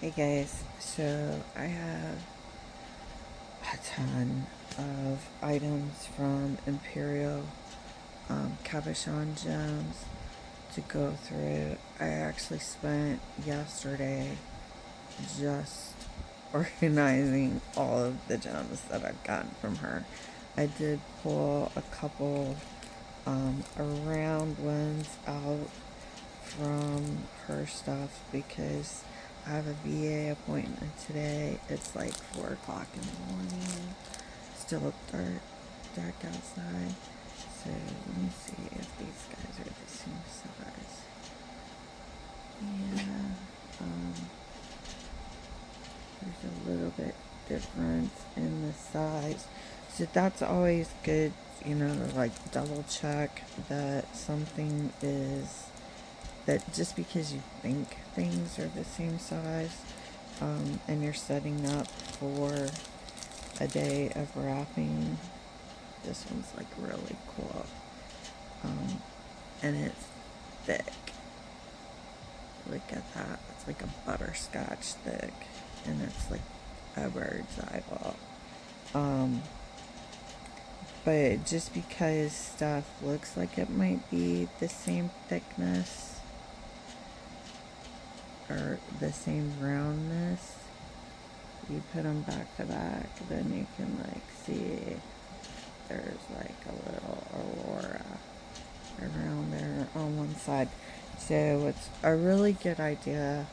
Hey guys, so I have a ton of items from Imperial cabochon gems to go through. I actually spent yesterday just organizing all of the gems that I've gotten from her. I did pull a couple round ones out from her stuff because I have a VA appointment today. It's like 4 o'clock in the morning. Still dark outside. So let me see if these guys are the same size. Yeah, there's a little bit difference in the size. So that's always good, to like double check that something is that just because you think things are the same size, and you're setting up for a day of wrapping. This one's like really cool, and it's thick. Look at that. It's like a butterscotch thick, and it's like a bird's eyeball. But just because stuff looks like it might be the same thickness or the same roundness, you put them back to back, then you can like see there's like a little aurora around there on one side. So it's a really good idea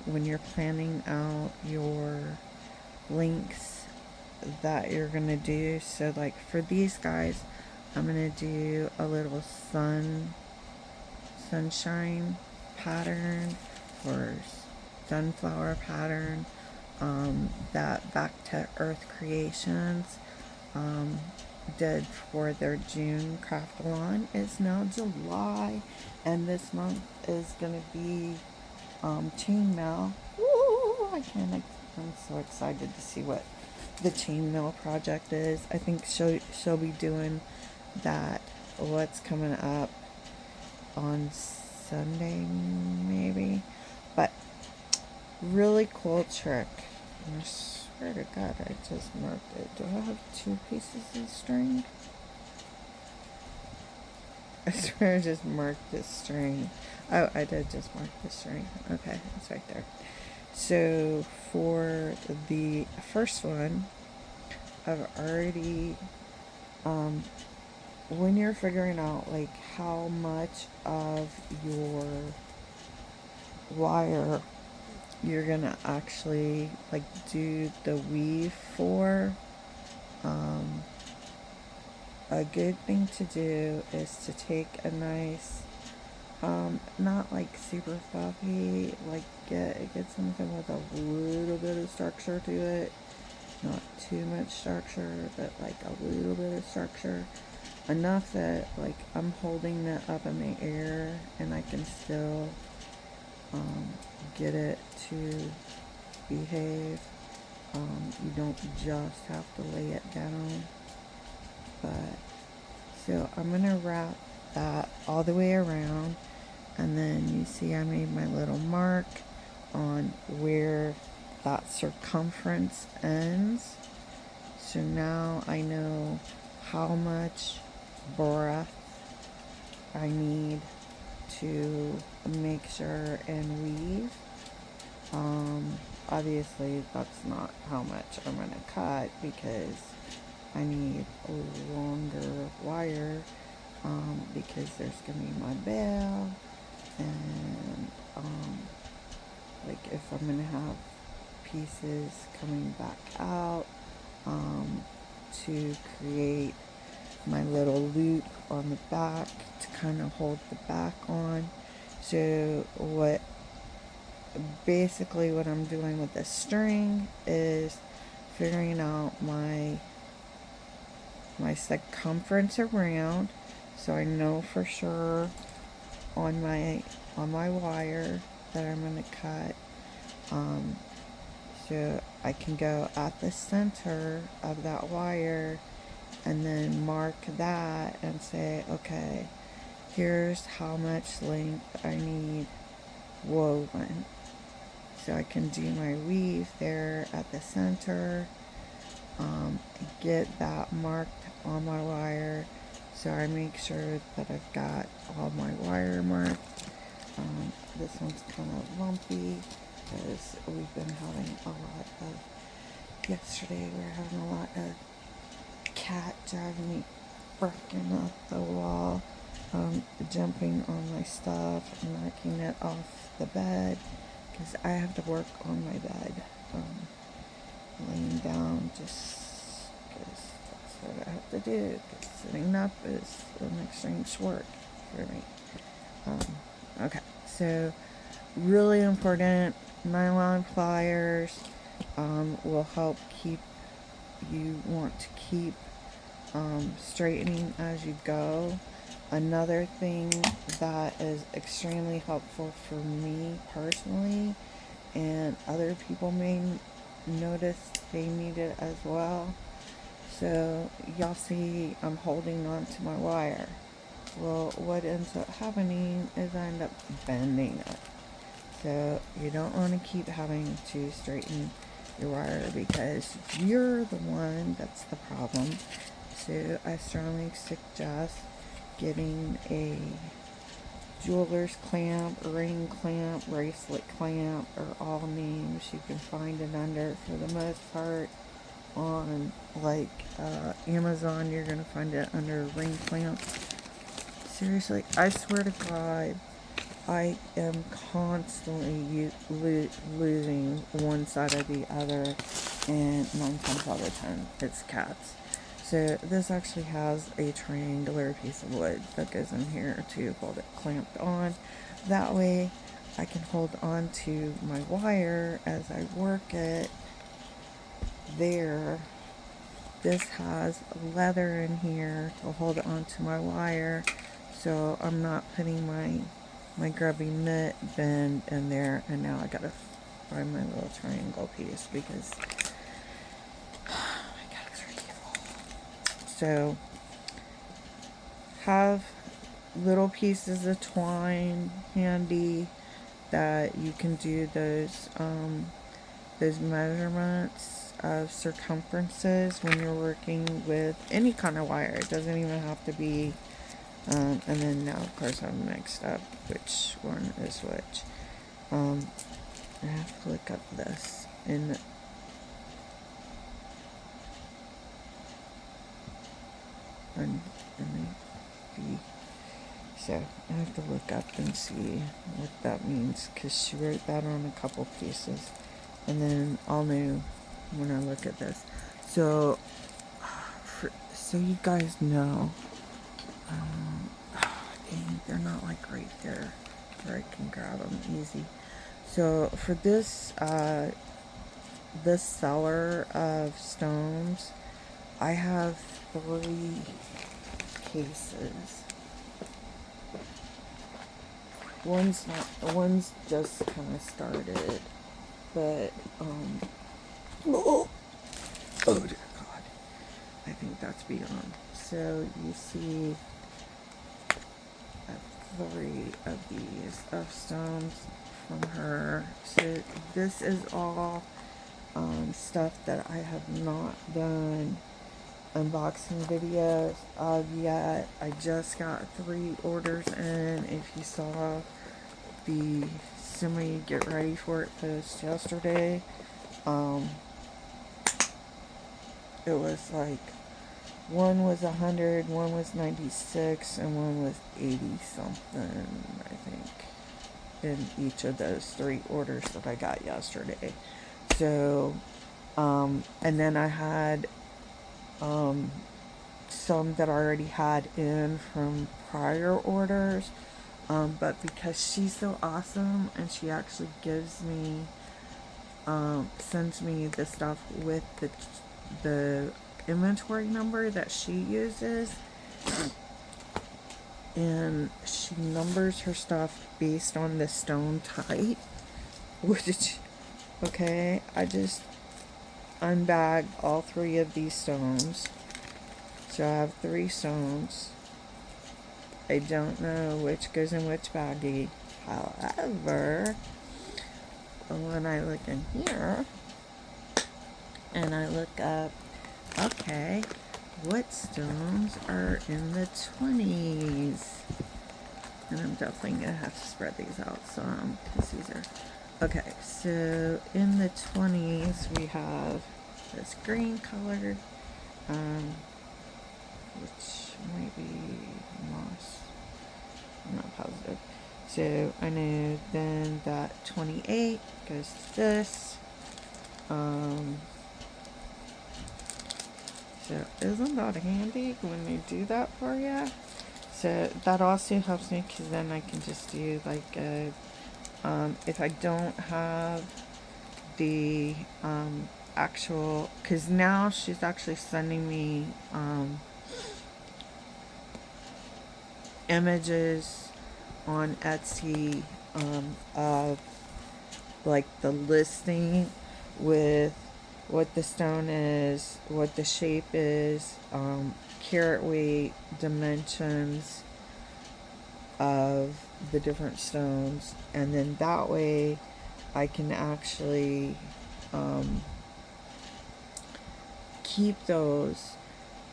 when you're planning out your links that you're gonna do. So like for these guys, I'm gonna do a little sunshine pattern or sunflower pattern that Back to Earth Creations did for their June craft-a-thon. It's now July, and this month is going to be chainmail. Woo! I'm so excited to see what the chainmail project is. I think she'll be doing that. What's coming up on Sunday, maybe. But really cool trick. I swear to God, I just marked it. Do I have 2 pieces of string? I swear I just marked this string. Oh, I did just mark the string. Okay, it's right there. So for the first one, I've already, when you're figuring out like how much of your wire you're gonna actually like do the weave for, a good thing to do is to take a nice, not like super fluffy, like get something with a little bit of structure to it, not too much structure, but like a little bit of structure, enough that like I'm holding it up in the air and I can still get it to behave. You don't just have to lay it down. But so I'm gonna wrap that all the way around, and then you see I made my little mark on where that circumference ends. So now I know how much breadth I need to make sure and weave. Obviously that's not how much I'm going to cut because I need a longer wire, because there's going to be my bell, and like if I'm going to have pieces coming back out to create my little loop on the back to kind of hold the back on. So what I'm doing with this string is figuring out my circumference around, so I know for sure on my wire that I'm going to cut. So I can go at the center of that wire and then mark that and say, okay, here's how much length I need woven. so I can do my weave there at the center, get that marked on my wire, so I make sure that I've got all my wire marked. This one's kind of lumpy because we've been having a lot of, yesterday we were having a lot of cat driving me frickin' up the wall, jumping on my stuff and knocking it off the bed, because I have to work on my bed, laying down, just because that's what I have to do, because sitting up is an extreme sport for me. Okay, so really important, nylon pliers will help keep, you want to keep straightening as you go. Another thing that is extremely helpful for me personally, and other people may notice they need it as well. So y'all see I'm holding on to my wire. Well, what ends up happening is I end up bending it. So you don't want to keep having to straighten your wire because you're the one that's the problem. So I strongly suggest getting a jeweler's clamp, ring clamp, bracelet clamp, or all names you can find it under. For the most part, on like Amazon, you're gonna find it under ring clamp. Seriously, I swear to God, I am constantly losing one side or the other, and 9 times out of 10, it's cats. So this actually has a triangular piece of wood that goes in here to hold it clamped on. That way I can hold on to my wire as I work it there. This has leather in here to hold on to my wire, so I'm not putting my grubby nut bend in there, and now I gotta find my little triangle piece because my cats are evil. So have little pieces of twine handy that you can do those measurements of circumferences when you're working with any kind of wire. It doesn't even have to be and then now of course I'm mixed up which one is which. I have to look up this in the so I have to look up and see what that means, because she wrote that on a couple pieces, and then I'll know when I look at this. So so you guys know, dang, they're not like right there where I can grab them easy. So for this this cellar of stones, I have 3 cases. One's just kind of started, but oh dear God, I think that's beyond. So you see 3 of these of stones from her. So this is all stuff that I have not done unboxing videos of yet. I just got 3 orders in. If you saw the semi get ready for it post yesterday, it was like one was 100, one was 96, and one was 80 something, I think, in each of those 3 orders that I got yesterday. So and then I had some that I already had in from prior orders, but because she's so awesome and she actually gives me sends me the stuff with the inventory number that she uses, and she numbers her stuff based on the stone type, which, okay, I just unbagged all 3 of these stones. So I have 3 stones. I don't know which goes in which baggie. However, when I look in here and I look up, okay, what stones are in the 20s? And I'm definitely going to have to spread these out some, because these are, okay, so in the 20s we have this green color, which might be moss, I'm not positive. So I know then that 28 goes to this. So isn't that handy when they do that for you? So that also helps me, because then I can just do like a, if I don't have the actual, because now she's actually sending me images on Etsy of like the listing with what the stone is, what the shape is, carat weight, dimensions of the different stones, and then that way I can actually keep those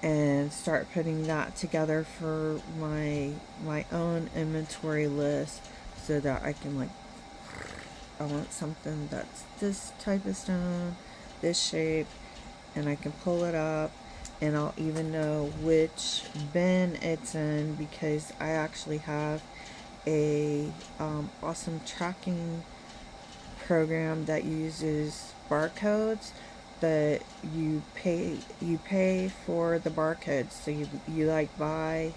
and start putting that together for my own inventory list, so that I can, like, I want something that's this type of stone, this shape, and I can pull it up, and I'll even know which bin it's in, because I actually have a awesome tracking program that uses barcodes, that you pay for the barcodes. So you like buy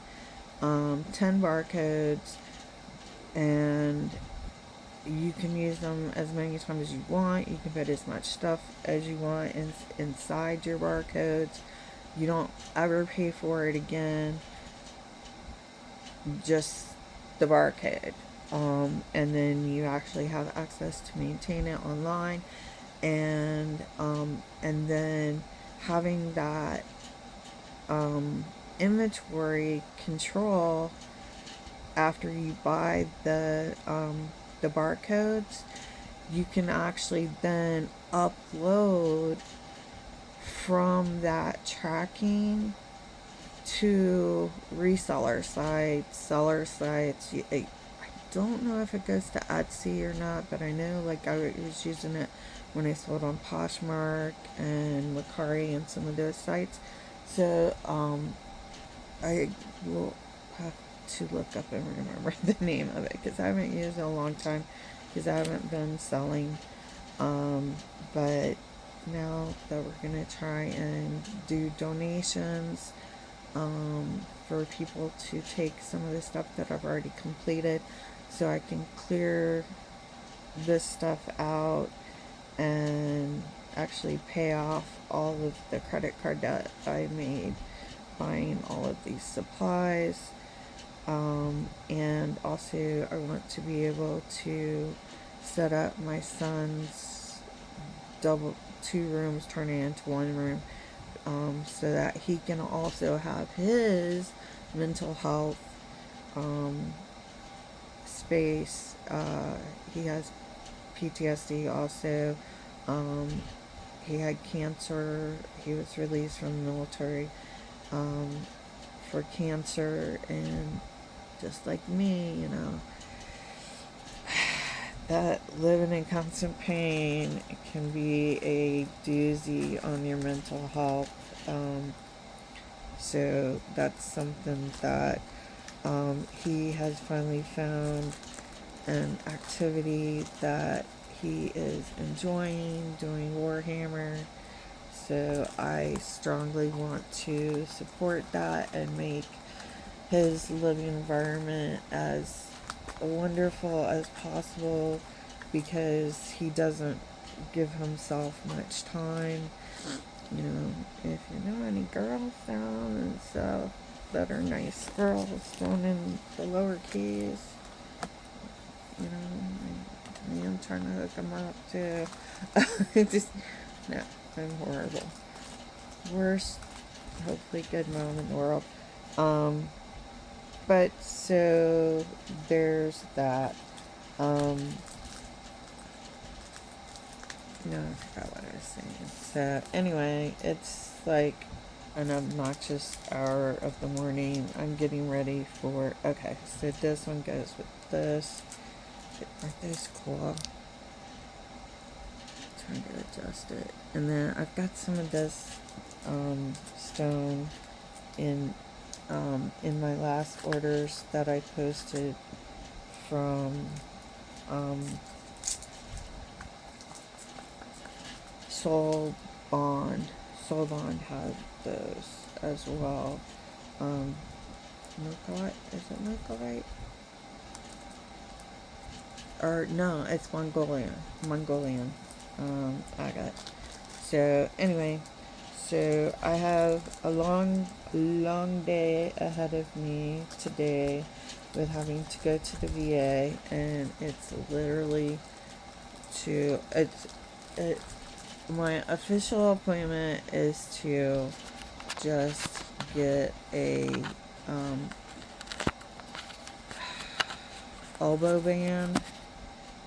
10 barcodes, and you can use them as many times as you want. You can put as much stuff as you want inside your barcodes. You don't ever pay for it again, just the barcode. And then you actually have access to maintain it online, and then having that inventory control after you buy the barcodes, you can actually then upload from that tracking to reseller sites, seller sites. I don't know if it goes to Etsy or not, but I know, like, I was using it when I sold on Poshmark and Mercari and some of those sites. So I will have to look up and remember the name of it, because I haven't used it in a long time, because I haven't been selling. But now that we're gonna try and do donations for people to take some of the stuff that I've already completed, so I can clear this stuff out and actually pay off all of the credit card debt I made buying all of these supplies. And also I want to be able to set up my son's two rooms turning into one room, so that he can also have his mental health space. He has PTSD also. He had cancer. He was released from the military for cancer, and just like me, that living in constant pain can be a doozy on your mental health. So that's something that he has finally found an activity that he is enjoying, doing Warhammer. So I strongly want to support that and make his living environment as wonderful as possible, because he doesn't give himself much time. If you know any girls down in South that are nice girls down in the lower keys, I am trying to hook them up too. Just, no, I'm horrible. Worst, hopefully good mom in the world. But so there's that. No, I forgot what I was saying. So anyway, it's like an obnoxious hour of the morning. I'm getting ready for, okay, so this one goes with this. Aren't those cool? Trying to adjust it. And then I've got some of this stone in my last orders that I posted from Soul Bond. Soul Bond had those as well. Murkite? Is it Murkite? Or no, it's Mongolian agate. So anyway, so I have a long day ahead of me today with having to go to the VA, and it's literally my official appointment is to just get a elbow band,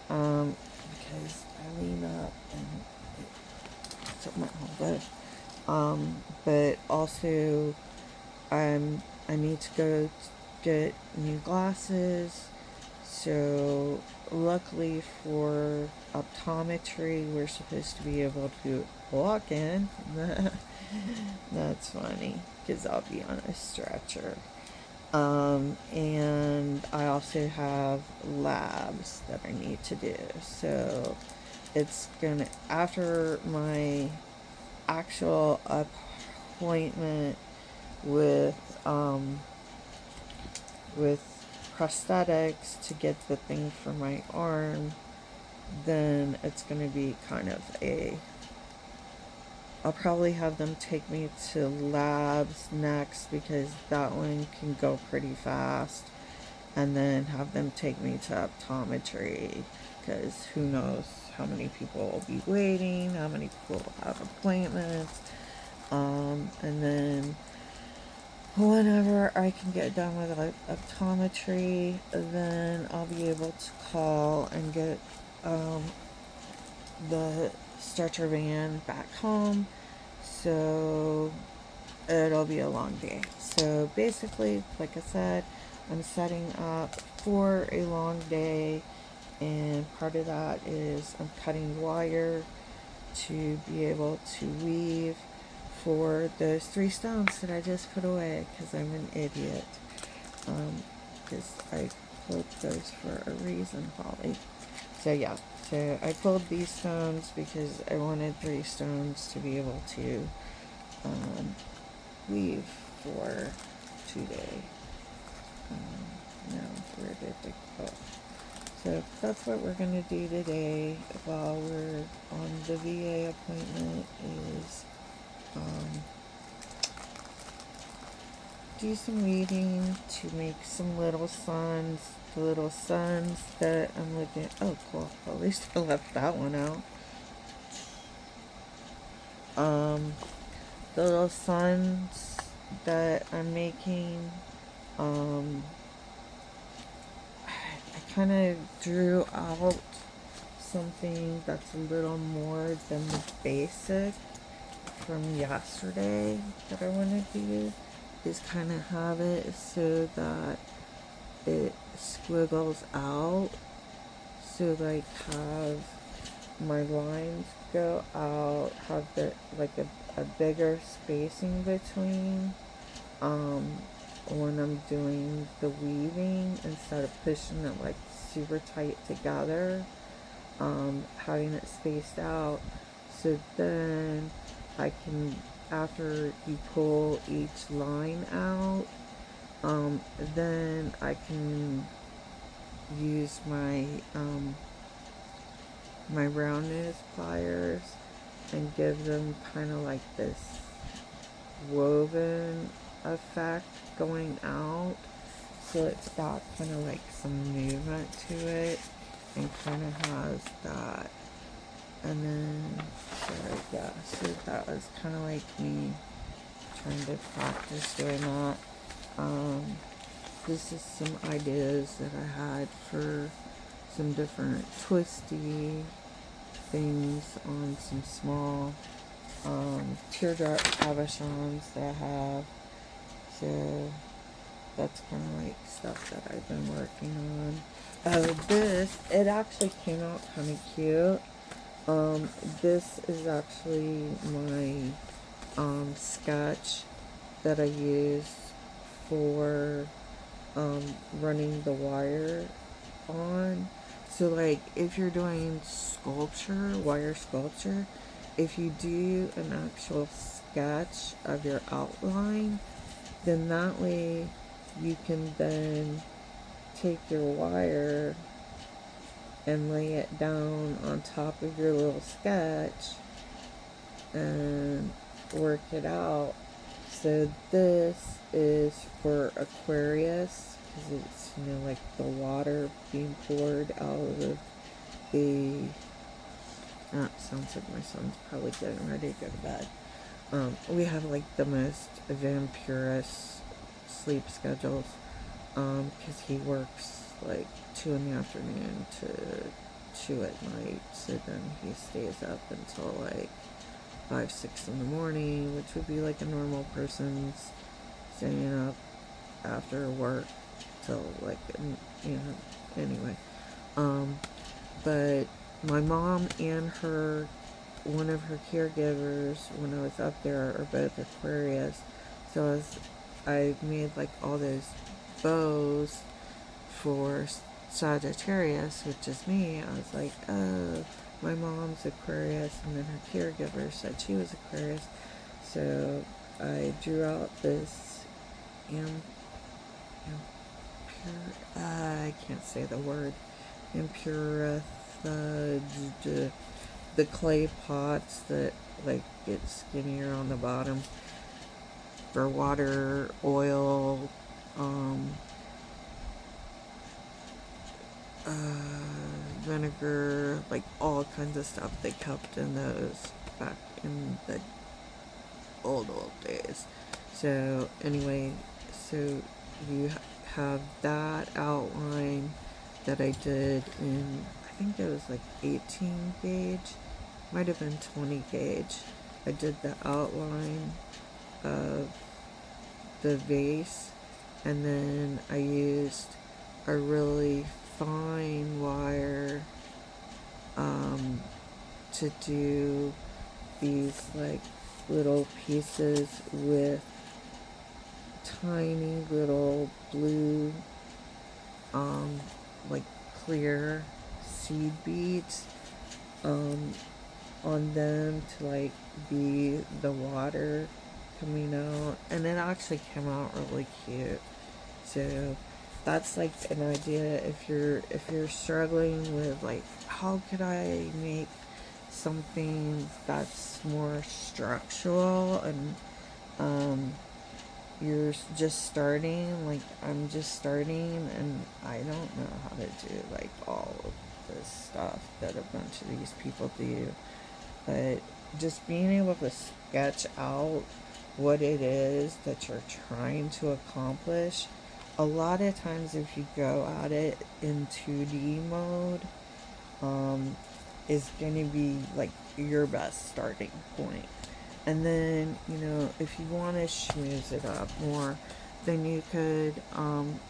because I lean up and it's up my elbow. But also I need to go get new glasses. So luckily for optometry, we're supposed to be able to walk in. That's funny, because I'll be on a stretcher. And I also have labs that I need to do. So it's gonna, after my actual appointment with prosthetics to get the thing for my arm, then it's gonna be kind of I'll probably have them take me to labs next, because that one can go pretty fast, and then have them take me to optometry, because who knows how many people will be waiting, how many people will have appointments, and then whenever I can get done with optometry, then I'll be able to call and get the stretcher van back home. So it'll be a long day. So basically, like I said, I'm setting up for a long day, and part of that is I'm cutting wire to be able to weave for those 3 stones that I just put away, because I'm an idiot. Because I pulled those for a reason, Holly. So yeah, so I pulled these stones because I wanted 3 stones to be able to weave for today. No, where did they go? So that's what we're going to do today while we're on the VA appointment, is do some weaving to make some little suns. The little suns that I'm looking at. Oh, cool. At least I left that one out. The little suns that I'm making, I kind of drew out something that's a little more than the basic from yesterday that I want to do, is kind of have it so that it squiggles out, so like have my lines go out, have the like a bigger spacing between when I'm doing the weaving, instead of pushing it like super tight together, having it spaced out, so then I can, after you pull each line out, then I can use my my round nose pliers and give them kind of like this woven effect going out, so it's got kind of like some movement to it, and kind of has that. And then, sorry, yeah, so that was kind of like me trying to practice doing that. This is some ideas that I had for some different twisty things on some small teardrop cabashions that I have. So that's kind of like stuff that I've been working on. It actually came out kind of cute. This is actually my sketch that I use for running the wire on. So like if you're doing sculpture, wire sculpture, if you do an actual sketch of your outline, then that way you can then take your wire and lay it down on top of your little sketch and work it out. So this is for Aquarius, because it's, you know, like the water being poured out of the, that sounds like my son's probably getting ready to go to bed. We have like the most vampirous sleep schedules, because he works like 2 in the afternoon to 2 at night, so then he stays up until like 5, 6 in the morning, which would be like a normal person's staying up after work till like, you know, anyway. But my mom and one of her caregivers when I was up there are both Aquarius, so I made like all those bows for Sagittarius, which is me. I was like, oh, my mom's Aquarius, and then her caregiver said she was Aquarius, so I drew out this I can't say the word, impurith, the clay pots that like get skinnier on the bottom for water, oil, vinegar, like all kinds of stuff they kept in those back in the old days. So anyway, so you have that outline that I did in, I think it was like 18 gauge, might have been 20 gauge. I did the outline of the vase, and then I used a really fine wire to do these like little pieces with tiny little blue like clear seed beads on them to like be the water coming out, and it actually came out really cute. So that's like an idea if you're struggling with like, how could I make something that's more structural, and you're just starting, like I'm just starting and I don't know how to do like all of this stuff that a bunch of these people do. But just being able to sketch out what it is that you're trying to accomplish, a lot of times if you go at it in 2D mode, is going to be like your best starting point. And then, you know, if you want to schmooze it up more, then you could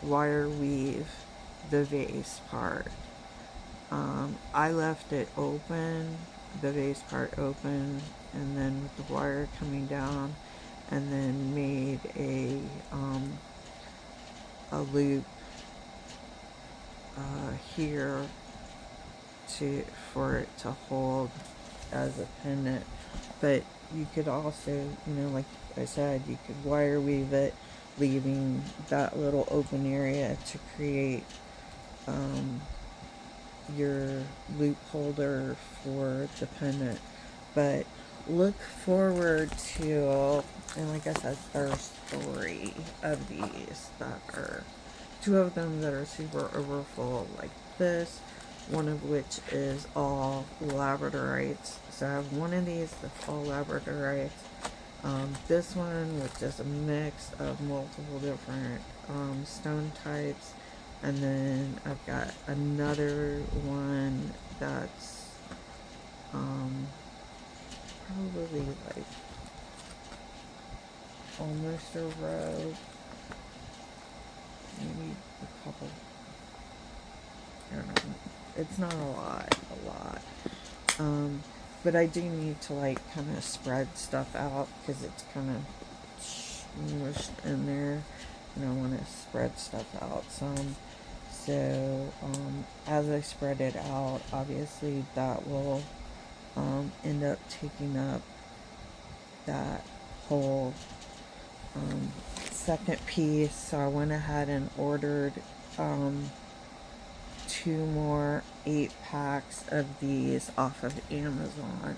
wire weave the vase part. I left it open, the vase part open, and then with the wire coming down, and then made a loop here for it to hold as a pendant. But you could also, you know, like I said, you could wire weave it, leaving that little open area to create your loop holder for the pendant. But look forward to, and like I said, there's 3 of these that are, 2 of them that are super overfull like this, one of which is all labradorites. So I have one of these that's all labradorites. This one with just a mix of multiple different stone types. And then I've got another one that's probably like almost a row, maybe a couple. I don't know. It's not a lot. But I do need to like kind of spread stuff out because it's kind of smushed in there, and I want to spread stuff out some. So as I spread it out, obviously that will end up taking up that whole second piece. So I went ahead and ordered 2 more 8-packs of these off of Amazon.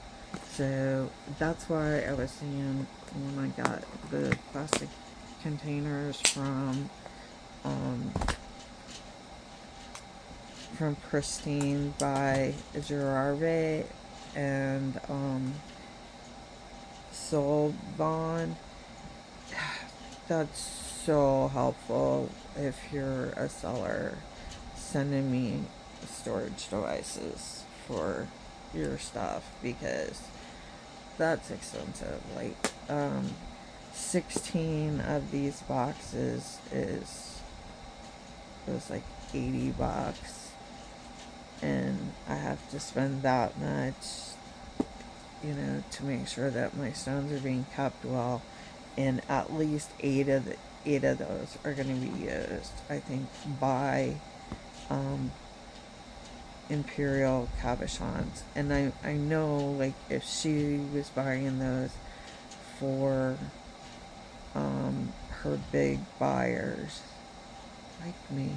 So that's why I was saying when I got the plastic containers from Pristine by Gerarve and Soul Bond. That's so helpful if you're a seller sending me storage devices for your stuff, because that's expensive. Like 16 of these boxes was like $80, and I have to spend that much, to make sure that my stones are being kept well, and at least eight of those are going to be used, I think, by Imperial Cabashions. And I know, like, if she was buying those for her big buyers like me,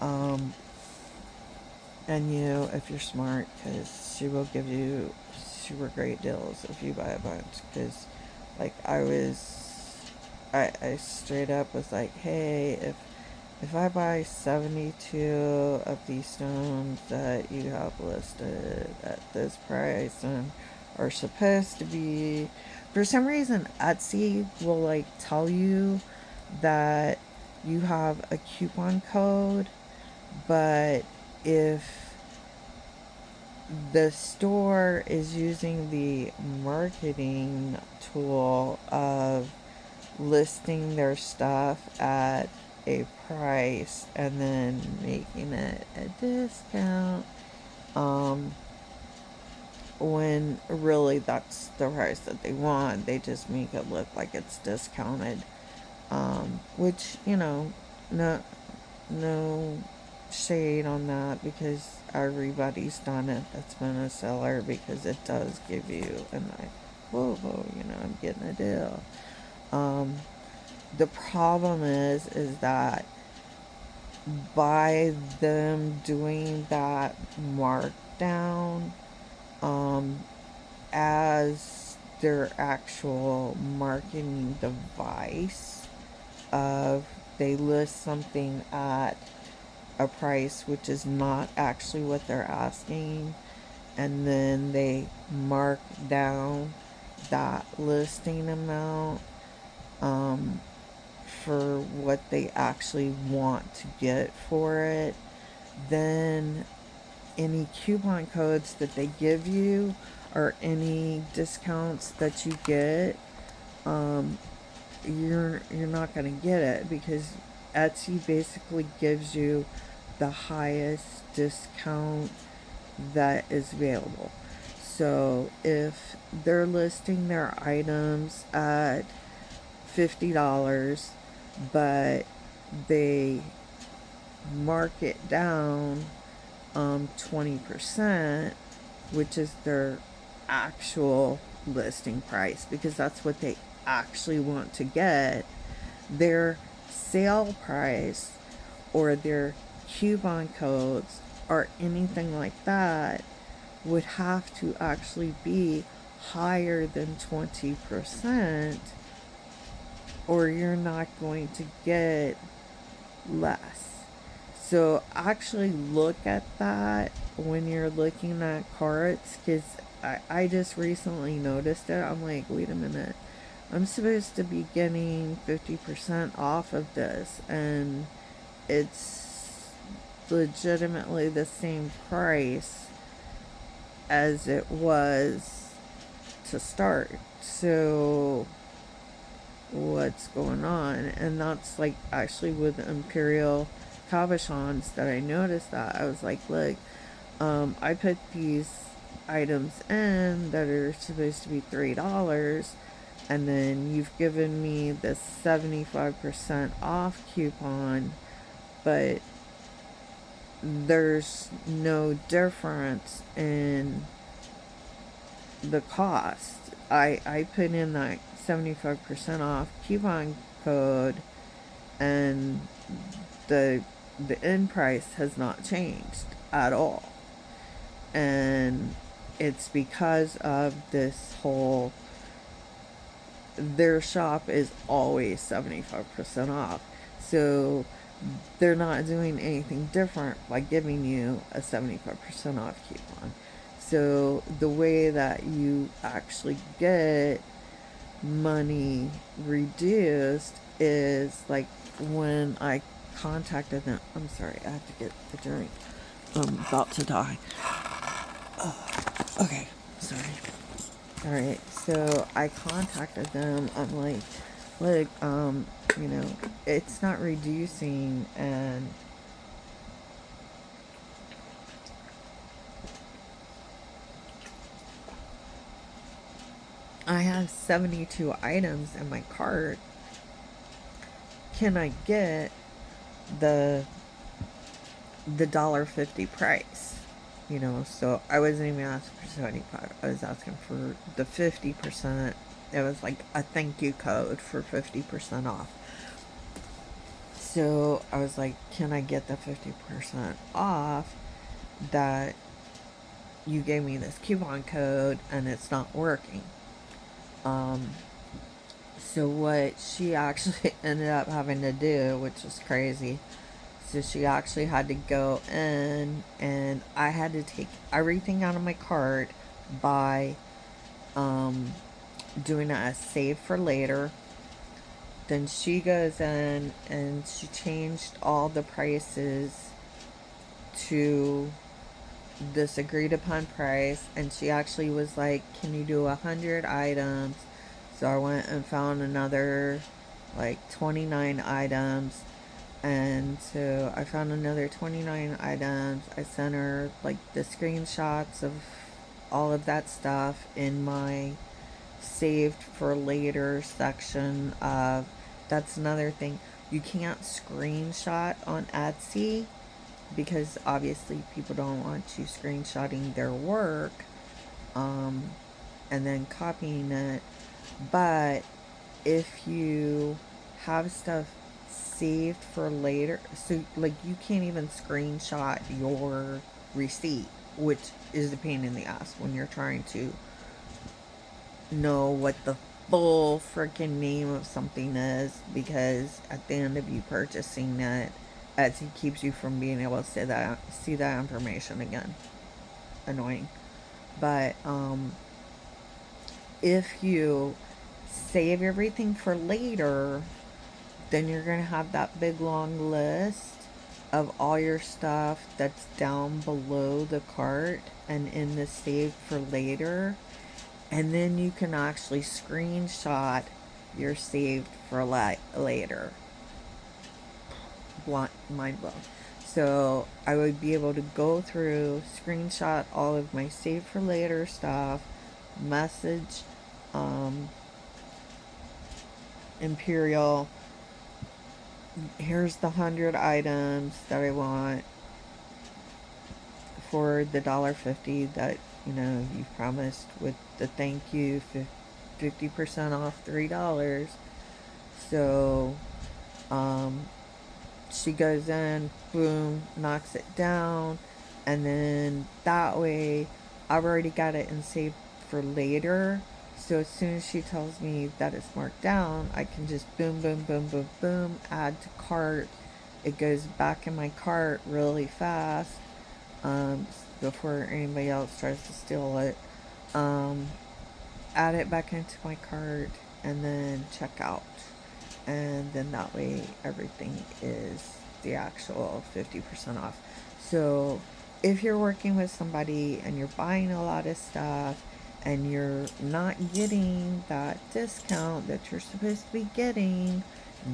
and you, if you're smart, because she will give you super great deals if you buy a bunch. Because like I straight up was like, hey, if I buy 72 of these stones that you have listed at this price and are supposed to be, for some reason Etsy will like tell you that you have a coupon code, but if the store is using the marketing tool of listing their stuff at a price and then making it a discount, when really that's the price that they want, they just make it look like it's discounted, which, no shade on that, because everybody's done it that's been a seller, because it does give you whoa, I'm getting a deal. The problem is that by them doing that markdown as their actual marketing device, of they list something at a price which is not actually what they're asking, and then they mark down that listing amount for what they actually want to get for it, then any coupon codes that they give you or any discounts that you get, you're not going to get it, because Etsy basically gives you the highest discount that is available. So if they're listing their items at $50, but they mark it down 20%, which is their actual listing price, because that's what they actually want to get, their sale price or their coupon codes or anything like that would have to actually be higher than 20%, or you're not going to get less. So actually look at that when you're looking at carts, because I just recently noticed it. I'm like, wait a minute, I'm supposed to be getting 50% off of this, and it's legitimately the same price as it was to start. So what's going on? And that's like actually with Imperial cabashions that I noticed that. I was like, look, I put these items in that are supposed to be $3, and then you've given me this 75% off coupon, but there's no difference in the cost. I put in that 75% off coupon code, and the end price has not changed at all. And it's because of this whole, their shop is always 75% off. So they're not doing anything different by giving you a 75% off coupon. So the way that you actually get money reduced is like when I contacted them. I'm sorry, I have to get the drink. I'm about to die. Okay, sorry. Alright, so I contacted them. I'm like, look, you know, it's not reducing, and I have 72 items in my cart. Can I get the $1.50 price? You know, so I wasn't even asking for 75. I was asking for the 50%. It was like a thank you code for 50% off. So I was like, can I get the 50% off that you gave me this coupon code and it's not working? So what she actually ended up having to do, which is crazy, so she actually had to go in, and I had to take everything out of my cart by doing a save for later. Then she goes in and she changed all the prices to this agreed upon price, and she actually was like, can you do 100 items? So I went and found another like 29 items, and so I found another 29 items. I sent her like the screenshots of all of that stuff in my saved for later section of, that's another thing, you can't screenshot on Etsy because obviously people don't want you screenshotting their work and then copying it. But if you have stuff saved for later, so like you can't even screenshot your receipt, which is a pain in the ass when you're trying to know what the full freaking name of something is, because at the end of you purchasing it, Etsy keeps you from being able to see that information again. Annoying. But if you save everything for later, then you're going to have that big long list of all your stuff that's down below the cart and in the save for later. And then you can actually screenshot your saved for later. Mind blown. So I would be able to go through, screenshot all of my save for later stuff, message Imperial, here's the 100 items that I want for the $1.50 that, you know, you promised with the thank you 50% off $3. So she goes in, boom, knocks it down, and then that way I've already got it in saved for later. So as soon as she tells me that it's marked down, I can just boom, boom, boom, boom, boom, add to cart. It goes back in my cart really fast before anybody else tries to steal it. Add it back into my cart and then check out. And then that way everything is the actual 50% off. So if you're working with somebody and you're buying a lot of stuff and you're not getting that discount that you're supposed to be getting,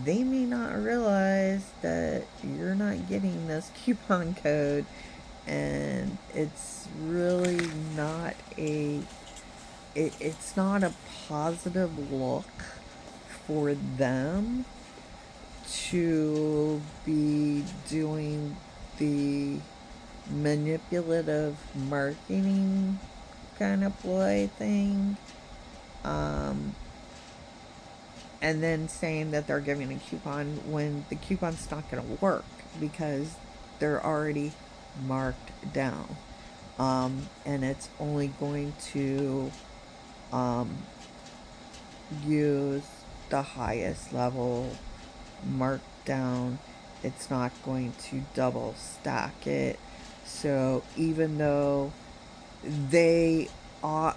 they may not realize that you're not getting this coupon code, and it's really not it's not a positive look for them to be doing the manipulative marketing kind of ploy thing, um, and then saying that they're giving a coupon when the coupon's not going to work because they're already marked down, and it's only going to use the highest level markdown. It's not going to double stack it. So even though they are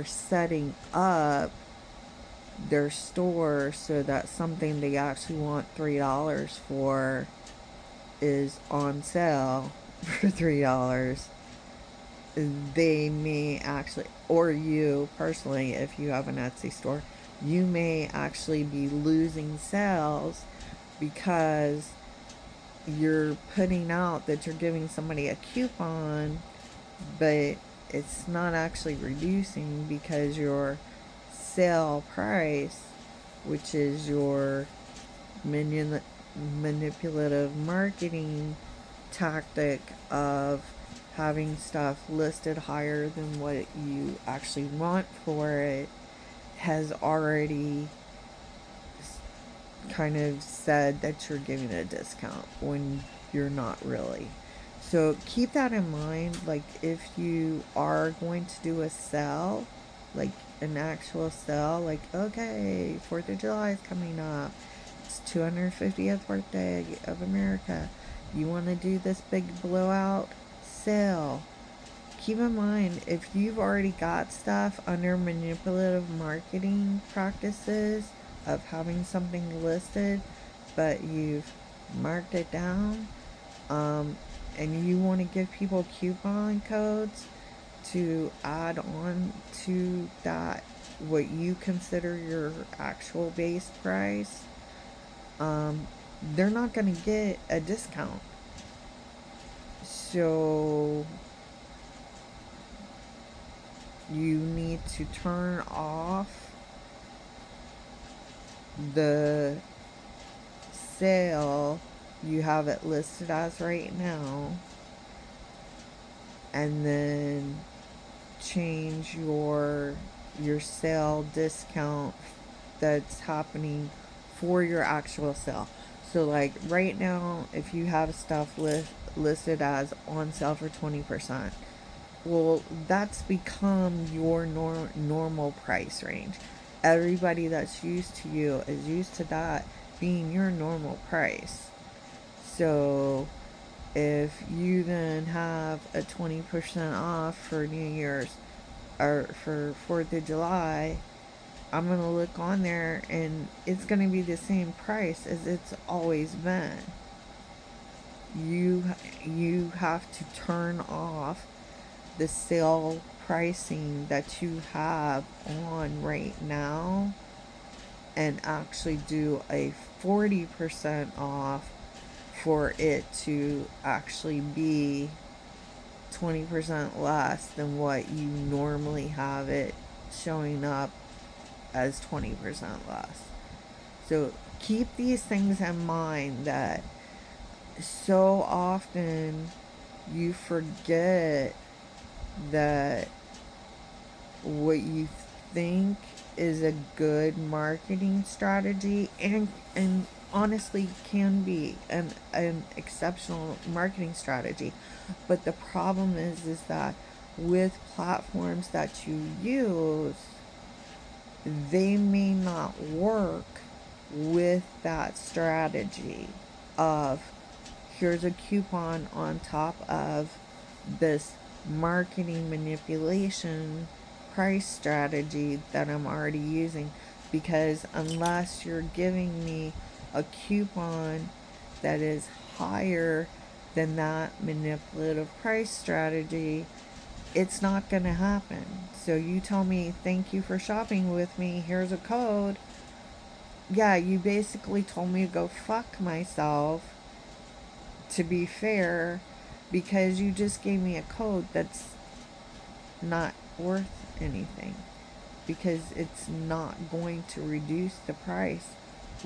setting up their store so that something they actually want $3 for is on sale for $3, they may actually, or you personally, if you have an Etsy store, you may actually be losing sales because you're putting out that you're giving somebody a coupon, but it's not actually reducing because your sale price, which is your manipulative marketing tactic of having stuff listed higher than what you actually want for it, has already kind of said that you're giving a discount when you're not really. So keep that in mind. Like, if you are going to do a sale, like an actual sale, like, okay, 4th of July is coming up, it's 250th birthday of America, you want to do this big blowout sale, keep in mind, if you've already got stuff under manipulative marketing practices of having something listed, but you've marked it down, and you want to give people coupon codes to add on to that, what you consider your actual base price, they're not going to get a discount. So you need to turn off the sale you have it listed as right now, and then change your sale discount that's happening for your actual sale. So like right now, if you have stuff listed as on sale for 20%, well, that's become your normal price range. Everybody that's used to you is used to that being your normal price. So if you then have a 20% off for New Year's or for 4th of July, I'm going to look on there and it's going to be the same price as it's always been. You have to turn off the sale pricing that you have on right now and actually do a 40% off for it to actually be 20% less than what you normally have it showing up as 20% less. So keep these things in mind, that so often you forget that what you think is a good marketing strategy and honestly can be an exceptional marketing strategy, but the problem is that with platforms that you use, they may not work with that strategy of here's a coupon on top of this marketing manipulation price strategy that I'm already using, because unless you're giving me a coupon that is higher then that manipulative price strategy, it's not going to happen. So you tell me, thank you for shopping with me, here's a code. Yeah, you basically told me to go fuck myself, to be fair, because you just gave me a code that's not worth anything. Because it's not going to reduce the price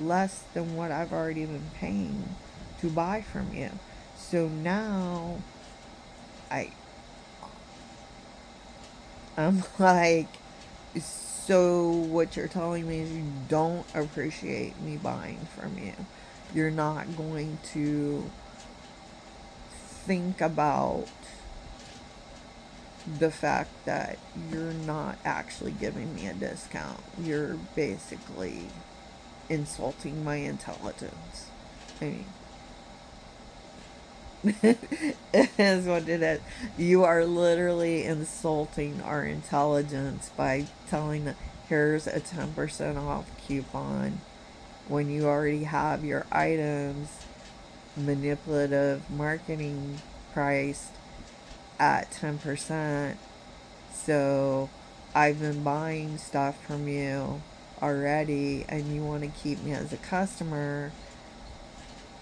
less than what I've already been paying to buy from you. So now I I'm like, so what you're telling me is you don't appreciate me buying from you. You're not going to think about the fact that you're not actually giving me a discount. You're basically insulting my intelligence. I mean, it is what it is. You are literally insulting our intelligence by telling that here's a 10% off coupon when you already have your items manipulative marketing priced at 10%. So I've been buying stuff from you already, and you want to keep me as a customer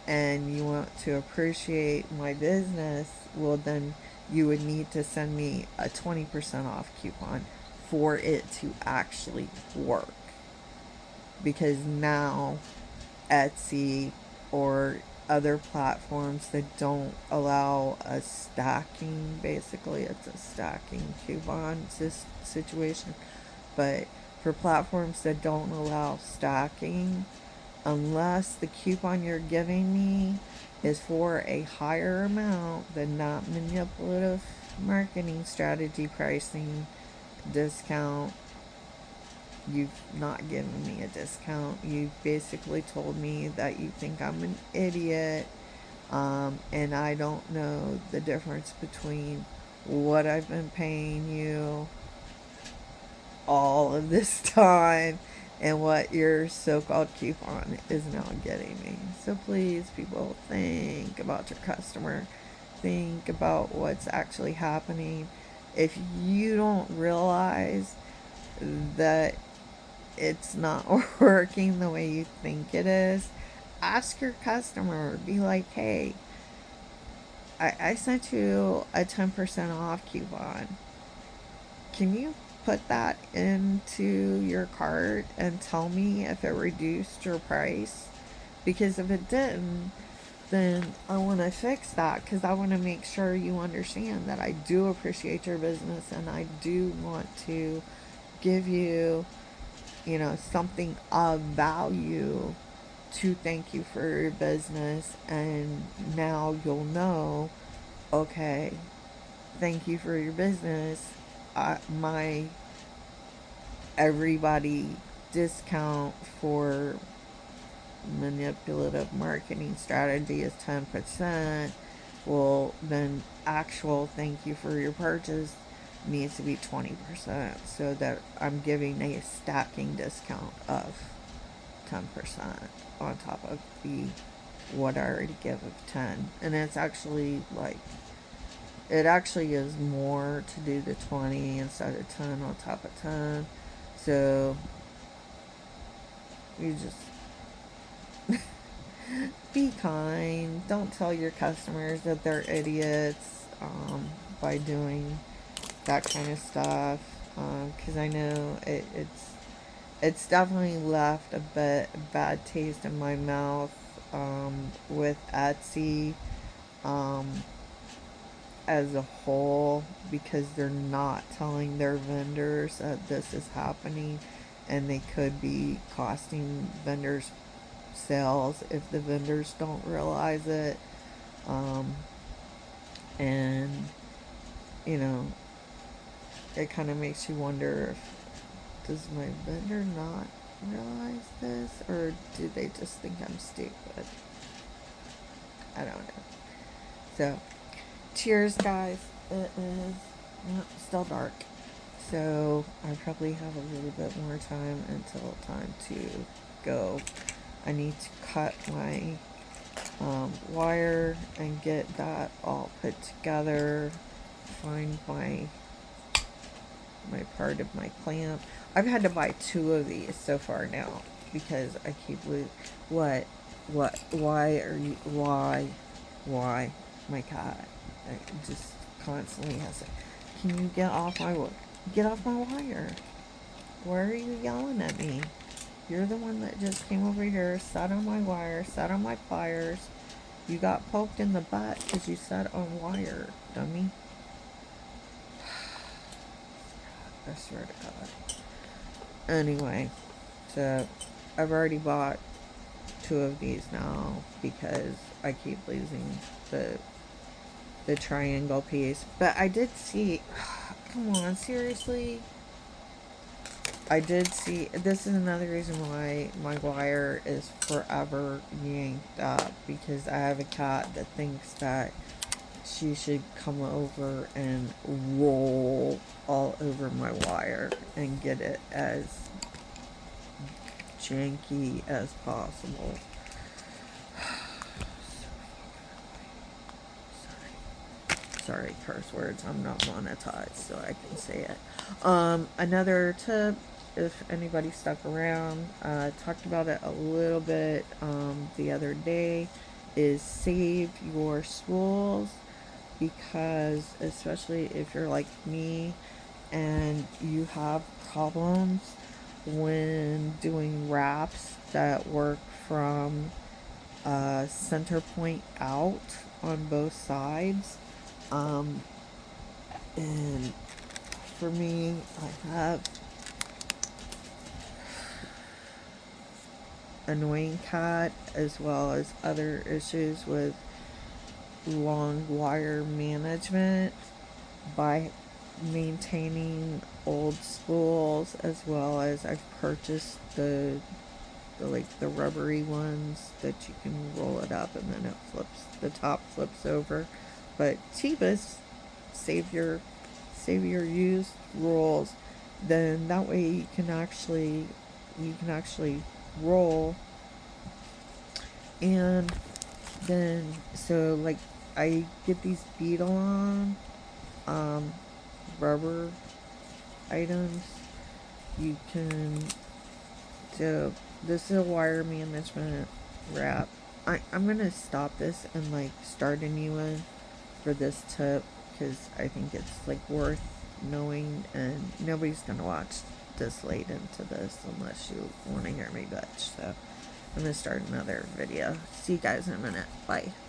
and you want to appreciate my business, well, then you would need to send me a 20% off coupon for it to actually work. Because now Etsy or other platforms that don't allow a stacking, basically it's a stacking coupon situation, but for platforms that don't allow stacking, unless the coupon you're giving me is for a higher amount than that manipulative marketing strategy pricing discount, you've not given me a discount. You've basically told me that you think I'm an idiot, and I don't know the difference between what I've been paying you all of this time and what your so-called coupon is now getting me. So please, people, think about your customer. Think about what's actually happening. If you don't realize that it's not working the way you think it is, ask your customer. Be like, hey, I sent you a 10% off coupon. Can you put that into your cart and tell me if it reduced your price? Because if it didn't, then I want to fix that, because I want to make sure you understand that I do appreciate your business and I do want to give you, something of value to thank you for your business. And now you'll know, okay, thank you for your business. My everybody discount for manipulative marketing strategy is 10%. Well, then actual thank you for your purchase needs to be 20%, so that I'm giving a stacking discount of 10% on top of the what I already give of 10. And it's actually like, it actually is more to do the 20 instead of 10 on top of 10. So you just be kind. Don't tell your customers that they're idiots by doing that kind of stuff. Because I know it's definitely left a bad taste in my mouth with Etsy as a whole, because they're not telling their vendors that this is happening, and they could be costing vendors sales if the vendors don't realize it. And it kind of makes you wonder, if does my vendor not realize this, or do they just think I'm stupid? I don't know. So cheers, guys. It is still dark, so I probably have a little bit more time until time to go. I need to cut my wire and get that all put together. Find my part of my clamp. I've had to buy 2 of these so far now because I keep losing. Why are you, why, my cat, I just constantly has it. Can you get off my wire? Why are you yelling at me? You're the one that just came over here, sat on my wire, sat on my pliers. You got poked in the butt because you sat on wire, dummy. I swear to God. Anyway, so I've already bought 2 of these now because I keep losing the triangle piece. But I did see, come on, seriously? I did see, this is another reason why my wire is forever yanked up, because I have a cat that thinks that she should come over and roll all over my wire and get it as janky as possible. Sorry, curse words. I'm not monetized, so I can say it. Another tip, if anybody stuck around, talked about it a little bit the other day, is save your spools, because especially if you're like me and you have problems when doing wraps that work from center point out on both sides. And for me, I have annoying cat as well as other issues with long wire management by maintaining old spools, as well as I've purchased the rubbery ones that you can roll it up and then it flips, the top flips over. But cheapest, save your used rolls, then that way you can actually roll. And then, so like, I get these beetle on rubber items. You can do, this is a wire management wrap. I'm gonna stop this and like start a new one for this tip, because I think it's like worth knowing, and nobody's gonna watch this late into this unless you want to hear me bitch. So I'm gonna start another video. See you guys in a minute. Bye.